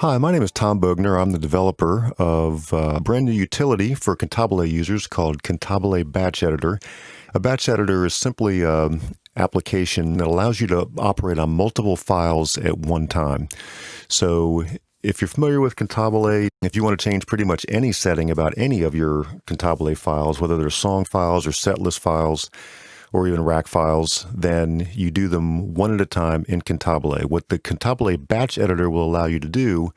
Hi, my name is Tom Bogner. I'm the developer of a brand new utility for Cantabile users called Cantabile Batch Editor. A batch editor is simply an application that allows you to operate on multiple files at one time. So if you're familiar with Cantabile, if you want to change pretty much any setting about any of your Cantabile files, whether they're song files or setlist files, or even rack files, then you do them one at a time in Cantabile. What the Cantabile Batch Editor will allow you to do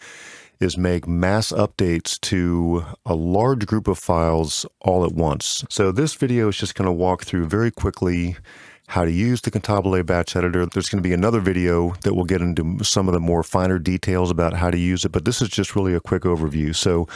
is make mass updates to a large group of files all at once. So this video is just going to walk through very quickly how to use the Cantabile Batch Editor. There's going to be another video that will get into some of the more finer details about how to use it, but this is just really a quick overview. So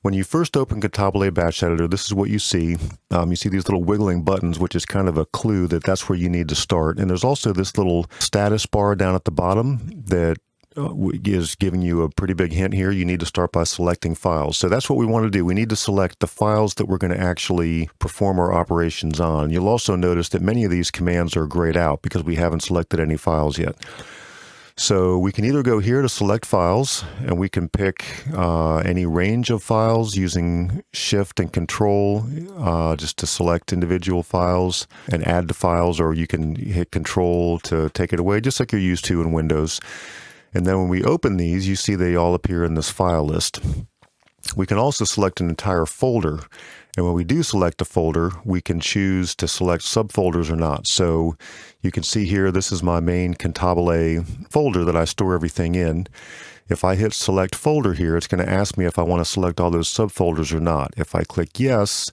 when you first open Cantabile Batch Editor, this is what you see. You see these little wiggling buttons, which is kind of a clue that that's where you need to start. And there's also this little status bar down at the bottom that is giving you a pretty big hint here. You need to start by selecting files. So that's what we want to do. We need to select the files that we're going to actually perform our operations on. You'll also notice that many of these commands are grayed out because we haven't selected any files yet. So we can either go here to select files, and we can pick any range of files using Shift and Control just to select individual files and add to files, or you can hit Control to take it away, just like you're used to in Windows. And then when we open these, you see they all appear in this file list. We can also select an entire folder. And when we do select a folder, we can choose to select subfolders or not. So you can see here, this is my main Cantabile folder that I store everything in. If I hit select folder here, it's going to ask me if I want to select all those subfolders or not. If I click yes,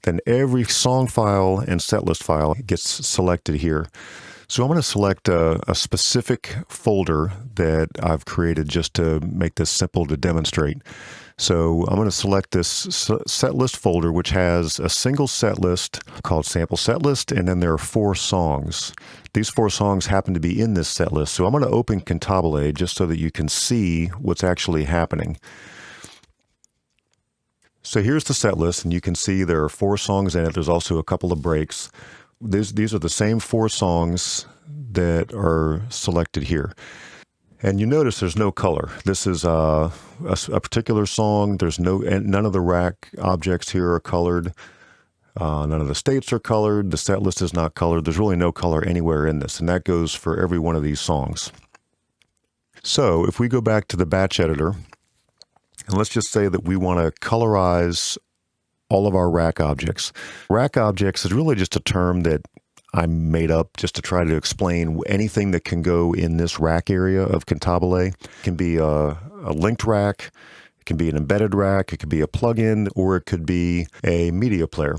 then every song file and setlist file gets selected here. So I'm going to select a specific folder that I've created just to make this simple to demonstrate. So I'm going to select this setlist folder, which has a single setlist called sample setlist, and then there are 4 songs. These 4 songs happen to be in this setlist. So I'm going to open Cantabile just so that you can see what's actually happening. So here's the setlist, and you can see there are 4 songs in it. There's also a couple of breaks. These are the same 4 songs that are selected here. And you notice there's no color. This is a particular song. There's none of the rack objects here are colored. None of the states are colored. The set list is not colored. There's really no color anywhere in this, and that goes for every one of these songs. So if we go back to the batch editor, and let's just say that we want to colorize all of our rack objects. Rack objects is really just a term that I made up just to try to explain anything that can go in this rack area of Cantabile. It can be a linked rack, it can be an embedded rack, it could be a plugin, or it could be a media player.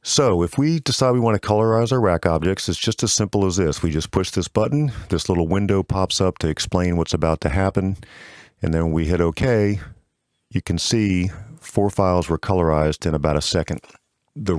So if we decide we want to colorize our rack objects, it's just as simple as this. We just push this button, this little window pops up to explain what's about to happen, and then when we hit OK, you can see 4 files were colorized in about a second. The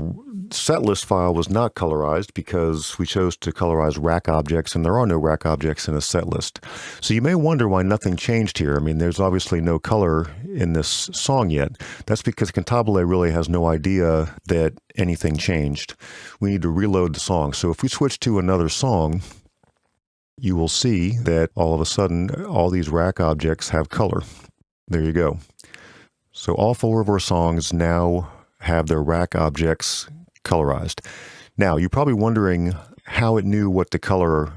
setlist file was not colorized because we chose to colorize rack objects, and there are no rack objects in a setlist. So you may wonder why nothing changed here. I mean, there's obviously no color in this song yet. That's because Cantabile really has no idea that anything changed. We need to reload the song. So if we switch to another song, you will see that all of a sudden, all these rack objects have color. There you go. So all 4 of our songs now have their rack objects colorized. Now, you're probably wondering how it knew what to color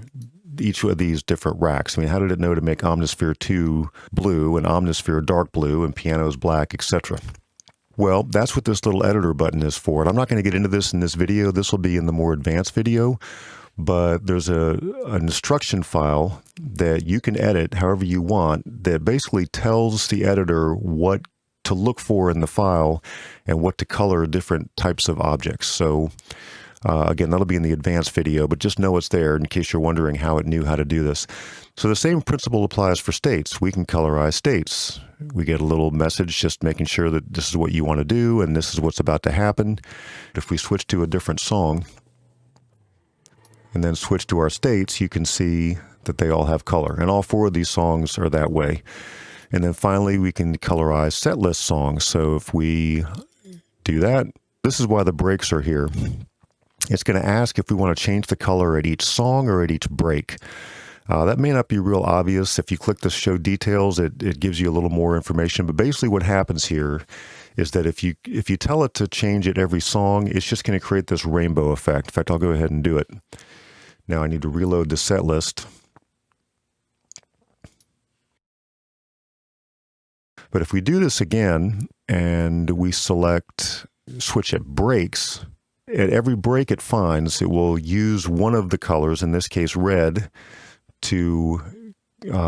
each of these different racks. I mean, how did it know to make Omnisphere 2 blue and Omnisphere dark blue and pianos black, etc.? Well, that's what this little editor button is for. And I'm not going to get into this in this video. This will be in the more advanced video. But there's an instruction file that you can edit however you want that basically tells the editor what to look for in the file and what to color different types of objects. So again, that'll be in the advanced video, but just know it's there in case you're wondering how it knew how to do this. So the same principle applies for states. We can colorize states. We get a little message just making sure that this is what you want to do and this is what's about to happen. If we switch to a different song and then switch to our states, you can see that they all have color, and all 4 of these songs are that way. And then finally, we can colorize setlist songs. So if we do that, this is why the breaks are here. It's going to ask if we want to change the color at each song or at each break. That may not be real obvious. If you click the show details, it gives you a little more information. But basically what happens here is that if you tell it to change it every song, it's just going to create this rainbow effect. In fact, I'll go ahead and do it. Now I need to reload the set list. But if we do this again and we select switch at breaks, at every break it finds, it will use one of the colors, in this case red, to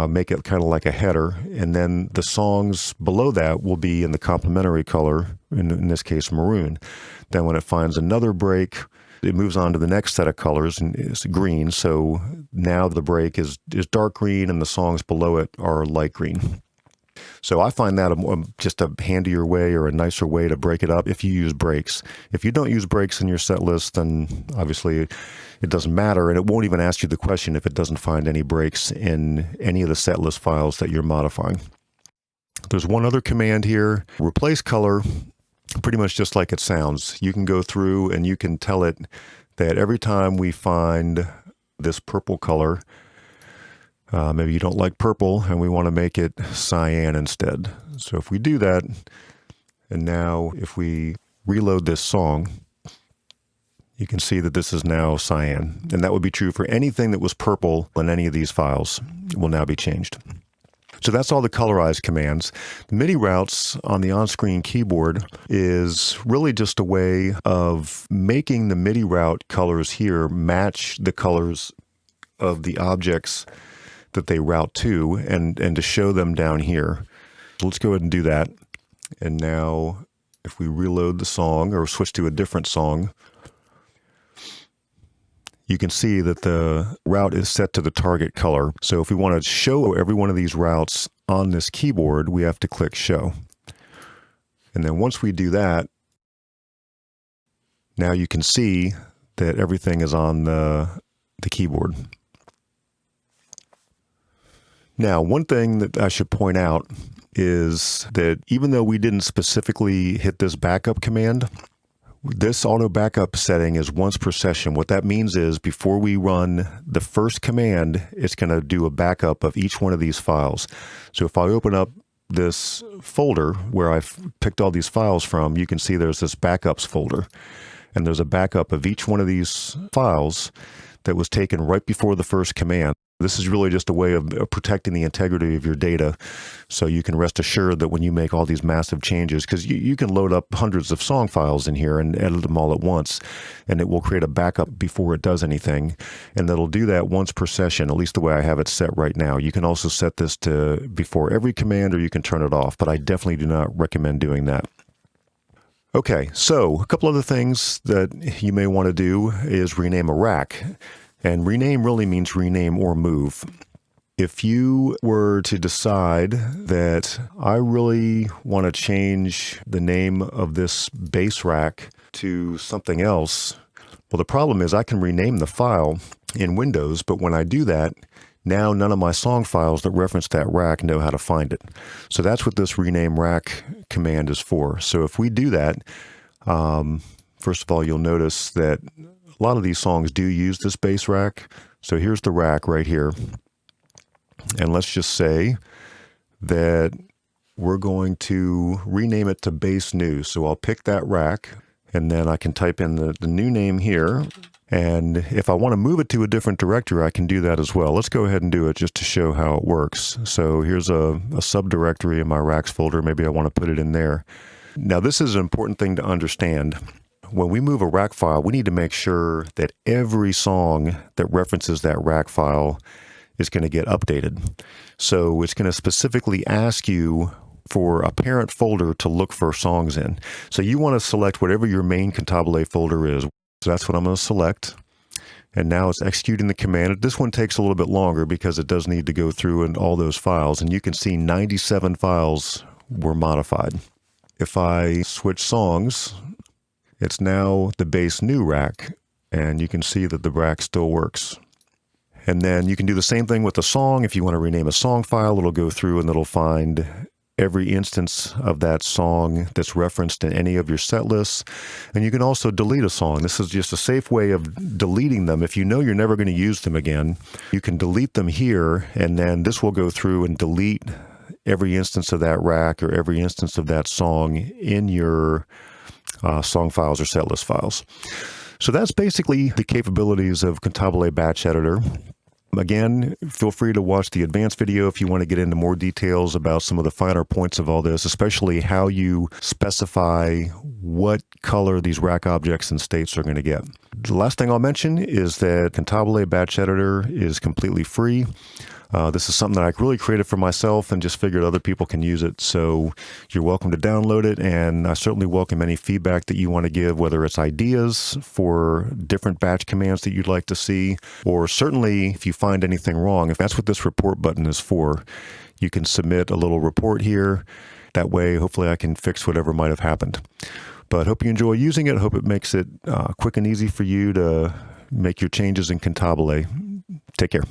make it kind of like a header, and then the songs below that will be in the complementary color, in this case maroon. Then when it finds another break, it moves on to the next set of colors, and it's green, so now the break is dark green and the songs below it are light green. So I find that just a handier way or a nicer way to break it up if you use breaks. If you don't use breaks in your set list, then obviously it doesn't matter, and it won't even ask you the question if it doesn't find any breaks in any of the set list files that you're modifying. There's one other command here, replace color, pretty much just like it sounds. You can go through and you can tell it that every time we find this purple color, maybe you don't like purple and we want to make it cyan instead. So if we do that, and now if we reload this song, you can see that this is now cyan. And that would be true for anything that was purple in any of these files. It will now be changed. So that's all the colorize commands. The MIDI routes on the on-screen keyboard is really just a way of making the MIDI route colors here match the colors of the objects that they route to, and to show them down here. So let's go ahead and do that. And now if we reload the song or switch to a different song, you can see that the route is set to the target color. So if we want to show every one of these routes on this keyboard, we have to click show. And then once we do that, now you can see that everything is on the keyboard. Now, one thing that I should point out is that even though we didn't specifically hit this backup command, this auto backup setting is once per session. What that means is before we run the first command, it's going to do a backup of each one of these files. So if I open up this folder where I've picked all these files from, you can see there's this backups folder. And there's a backup of each one of these files that was taken right before the first command. This is really just a way of protecting the integrity of your data, so you can rest assured that when you make all these massive changes, because you can load up hundreds of song files in here and edit them all at once, and it will create a backup before it does anything, and it'll do that once per session, at least the way I have it set right now. You can also set this to before every command, or you can turn it off, but I definitely do not recommend doing that. Okay, so a couple other things that you may want to do is rename a rack. And rename really means rename or move. If you were to decide that I really want to change the name of this bass rack to something else, well, the problem is I can rename the file in Windows, but when I do that, now none of my song files that reference that rack know how to find it. So that's what this rename rack command is for. So if we do that, first of all, you'll notice that a lot of these songs do use this bass rack. So here's the rack right here. And let's just say that we're going to rename it to bass new. So I'll pick that rack, and then I can type in the new name here. And if I want to move it to a different directory, I can do that as well. Let's go ahead and do it just to show how it works. So here's a subdirectory in my racks folder. Maybe I want to put it in there. Now this is an important thing to understand. When we move a rack file, we need to make sure that every song that references that rack file is going to get updated. So it's going to specifically ask you for a parent folder to look for songs in. So you want to select whatever your main Cantabile folder is. So that's what I'm going to select. And now it's executing the command. This one takes a little bit longer because it does need to go through and all those files. And you can see 97 files were modified. If I switch songs, it's now the bass new rack, and you can see that the rack still works. And then you can do the same thing with the song. If you want to rename a song file, it'll go through and it'll find every instance of that song that's referenced in any of your set lists. And you can also delete a song. This is just a safe way of deleting them. If you know you're never going to use them again, you can delete them here, and then this will go through and delete every instance of that rack or every instance of that song in your song files or set list files. So that's basically the capabilities of Cantabile Batch Editor. Again, feel free to watch the advanced video if you want to get into more details about some of the finer points of all this, especially how you specify what color these rack objects and states are going to get. The last thing I'll mention is that Cantabile Batch Editor is completely free. This is something that I really created for myself and just figured other people can use it. So you're welcome to download it, and I certainly welcome any feedback that you want to give, whether it's ideas for different batch commands that you'd like to see, or certainly if you find anything wrong, if that's what this report button is for, you can submit a little report here. That way, hopefully I can fix whatever might have happened. But hope you enjoy using it. Hope it makes it quick and easy for you to make your changes in Cantabile. Take care.